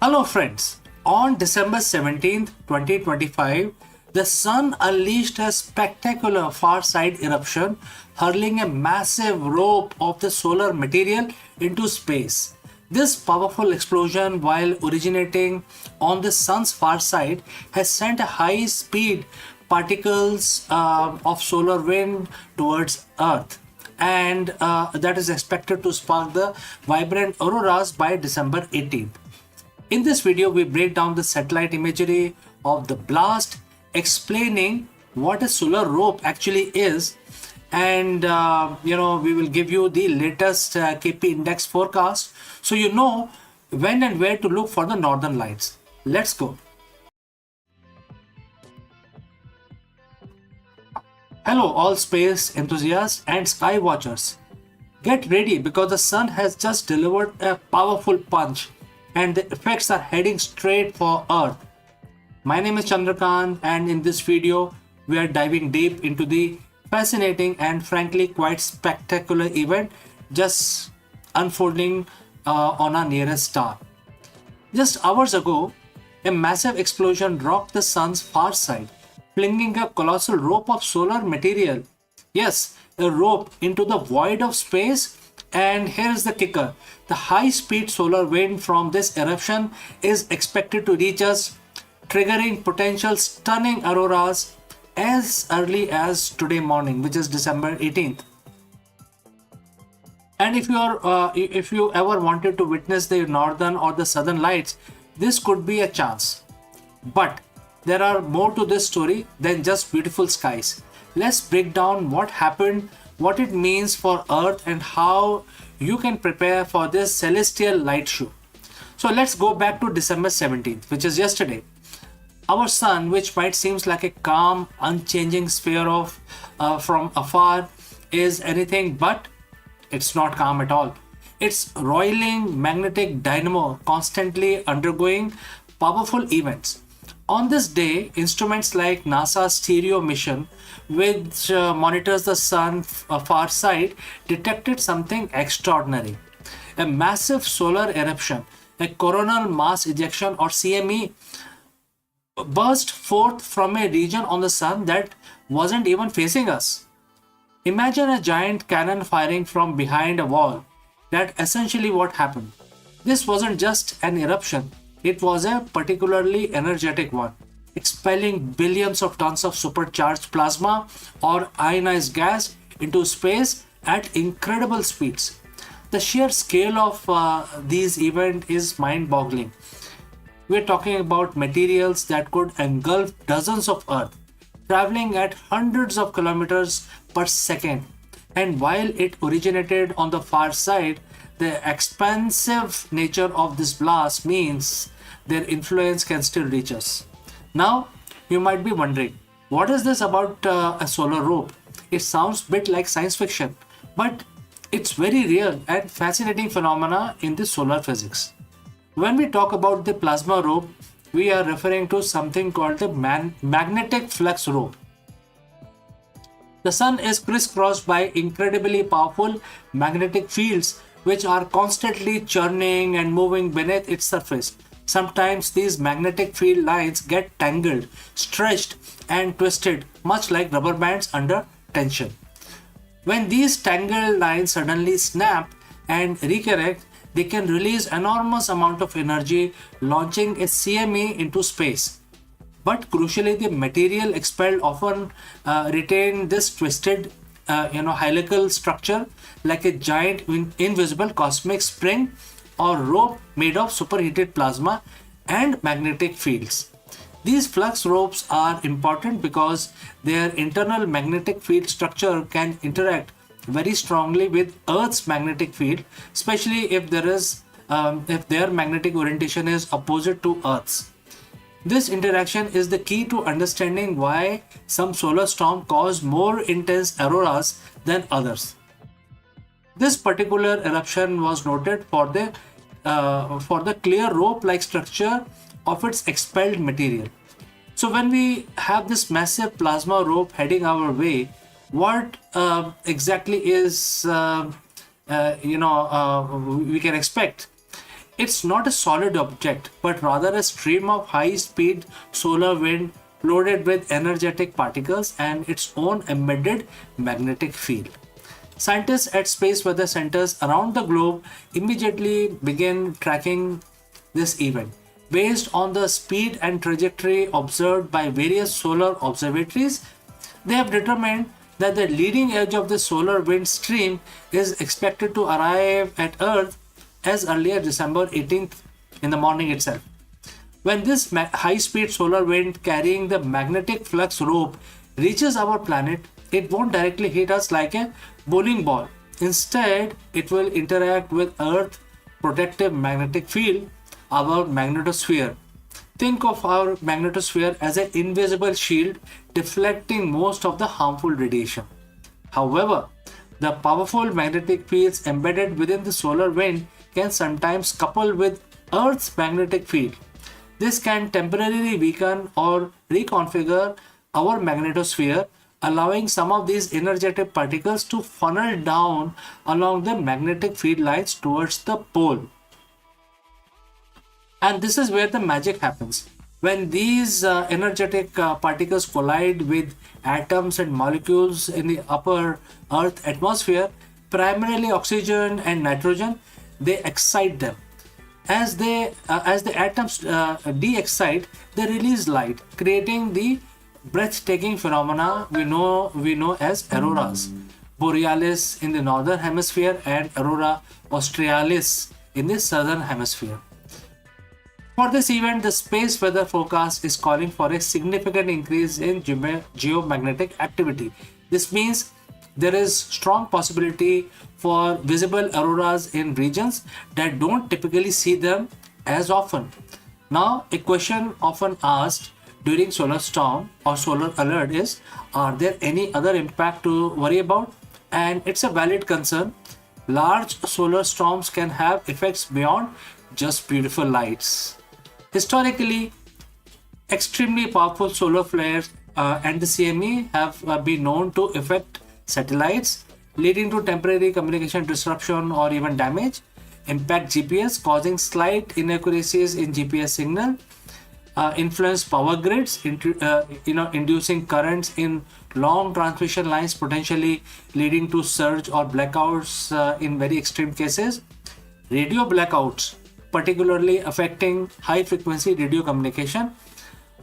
Hello friends, on December 17th, 2025, the sun unleashed a spectacular far-side eruption, hurling a massive rope of the solar material into space. This powerful explosion, while originating on the sun's far side, has sent a high-speed particles of solar wind towards Earth, and that is expected to spark the vibrant auroras by December 18th. In this video, we break down the satellite imagery of the blast, explaining what a solar rope actually is, and we will give you the latest KP index forecast, so you know when and where to look for the northern lights. Let's go. Hello, all space enthusiasts and sky watchers. Get ready because the sun has just delivered a powerful punch and the effects are heading straight for Earth. My name is Chandrakant, and in this video, we are diving deep into the fascinating and frankly quite spectacular event just unfolding on our nearest star. Just hours ago, a massive explosion rocked the sun's far side, flinging a colossal rope of solar material. Yes, a rope into the void of space. And here's the kicker. The high-speed solar wind from this eruption is expected to reach us, triggering potential stunning auroras as early as today morning, which is December 18th. And if you ever wanted to witness the northern or the southern lights, this could be a chance. But there are more to this story than just beautiful skies. Let's break down what happened, what it means for Earth, and how you can prepare for this celestial light show. So let's go back to December 17th, which is yesterday. Our sun, which might seem like a calm, unchanging sphere of from afar, is anything but. It's not calm at all. It's roiling magnetic dynamo, constantly undergoing powerful events. On this day, instruments like NASA's Stereo mission, which monitors the sun's far side, detected something extraordinary. A massive solar eruption, a coronal mass ejection or CME, burst forth from a region on the sun that wasn't even facing us. Imagine a giant cannon firing from behind a wall. That's essentially what happened. This wasn't just an eruption. It was a particularly energetic one, expelling billions of tons of supercharged plasma or ionized gas into space at incredible speeds. The sheer scale of these events is mind-boggling. We're talking about materials that could engulf dozens of Earth, traveling at hundreds of kilometers per second. And while it originated on the far side, the expansive nature of this blast means their influence can still reach us. Now, you might be wondering, what is this about a solar rope? It sounds a bit like science fiction, but it's very real and fascinating phenomena in the solar physics. When we talk about the plasma rope, we are referring to something called the magnetic flux rope. The sun is crisscrossed by incredibly powerful magnetic fields which are constantly churning and moving beneath its surface. Sometimes these magnetic field lines get tangled, stretched, and twisted, much like rubber bands under tension. When these tangled lines suddenly snap and reconnect, they can release enormous amount of energy, launching a CME into space. But crucially, the material expelled often retain this twisted, helical structure like a giant invisible cosmic spring or rope made of superheated plasma and magnetic fields. These flux ropes are important because their internal magnetic field structure can interact very strongly with Earth's magnetic field, especially if if their magnetic orientation is opposite to Earth's. This interaction is the key to understanding why some solar storms cause more intense auroras than others. This particular eruption was noted for the clear rope-like structure of its expelled material. So when we have this massive plasma rope heading our way, what exactly is we can expect? It's not a solid object, but rather a stream of high speed solar wind loaded with energetic particles and its own embedded magnetic field. Scientists at space weather centers around the globe immediately began tracking this event. Based on the speed and trajectory observed by various solar observatories, they have determined that the leading edge of the solar wind stream is expected to arrive at Earth as early as December 18th in the morning itself. When this high-speed solar wind carrying the magnetic flux rope reaches our planet, it won't directly hit us like a bowling ball. Instead, it will interact with Earth's protective magnetic field, our magnetosphere. Think of our magnetosphere as an invisible shield deflecting most of the harmful radiation. However, the powerful magnetic fields embedded within the solar wind can sometimes couple with Earth's magnetic field. This can temporarily weaken or reconfigure our magnetosphere, allowing some of these energetic particles to funnel down along the magnetic field lines towards the pole. And this is where the magic happens. When these energetic particles collide with atoms and molecules in the upper Earth atmosphere, primarily oxygen and nitrogen, they excite them. As the atoms de-excite, they release light, creating the breathtaking phenomena we know as auroras. Borealis in the northern hemisphere and aurora australis in the southern hemisphere. For this event, the space weather forecast is calling for a significant increase in geomagnetic activity. This means there is strong possibility for visible auroras in regions that don't typically see them as often. Now, a question often asked during solar storm or solar alert is, are there any other impact to worry about? And it's a valid concern. Large solar storms can have effects beyond just beautiful lights. Historically, extremely powerful solar flares and the CME have been known to affect satellites, leading to temporary communication disruption or even damage, impact GPS, causing slight inaccuracies in GPS signal, influence power grids, inducing currents in long transmission lines, potentially leading to surge or blackouts in very extreme cases, radio blackouts, particularly affecting high frequency radio communication.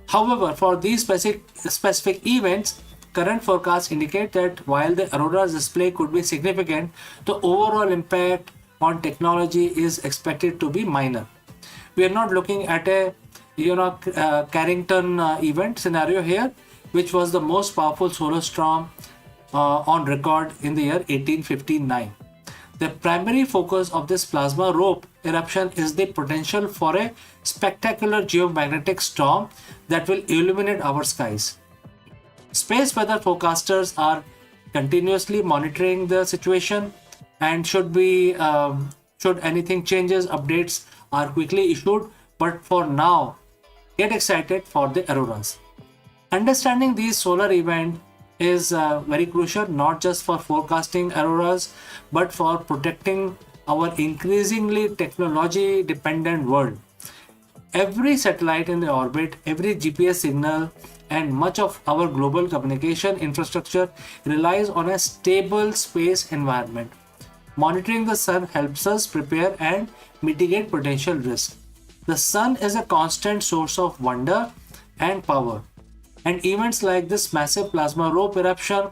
However, for these specific events, current forecasts indicate that while the aurora's display could be significant, the overall impact on technology is expected to be minor. We are not looking at a Carrington event scenario here, which was the most powerful solar storm on record in the year 1859. The primary focus of this plasma rope eruption is the potential for a spectacular geomagnetic storm that will illuminate our skies. Space weather forecasters are continuously monitoring the situation, and should anything changes, updates are quickly issued. But for now, get excited for the auroras. Understanding these solar events is very crucial, not just for forecasting auroras, but for protecting our increasingly technology dependent world. Every satellite in the orbit, every GPS signal, and much of our global communication infrastructure relies on a stable space environment. Monitoring the sun helps us prepare and mitigate potential risks. The sun is a constant source of wonder and power, and events like this massive plasma rope eruption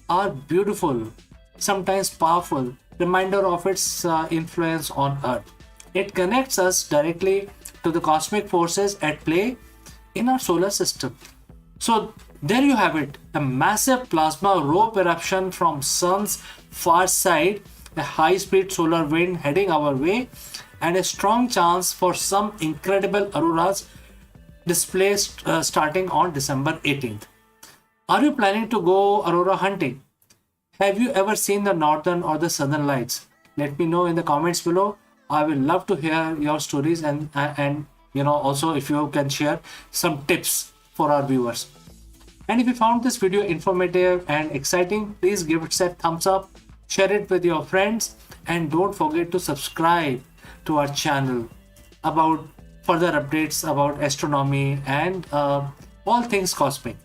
are beautiful, sometimes powerful, reminder of its influence on Earth. It connects us directly to the cosmic forces at play in our solar system. So there you have it, a massive plasma rope eruption from sun's far side, a high-speed solar wind heading our way, and a strong chance for some incredible auroras displays starting on December 18th. Are you planning to go aurora hunting? Have you ever seen the northern or the southern lights? Let me know in the comments below. I will love to hear your stories, and also if you can share some tips for our viewers. And if you found this video informative and exciting, please give it a thumbs up, share it with your friends, and don't forget to subscribe to our channel. about further updates about astronomy and all things cosmic.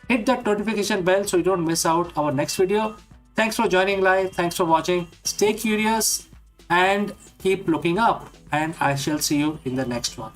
Hit that notification bell so you don't miss out our next video. Thanks for joining live. Thanks for watching. Stay curious and keep looking up. And I shall see you in the next one.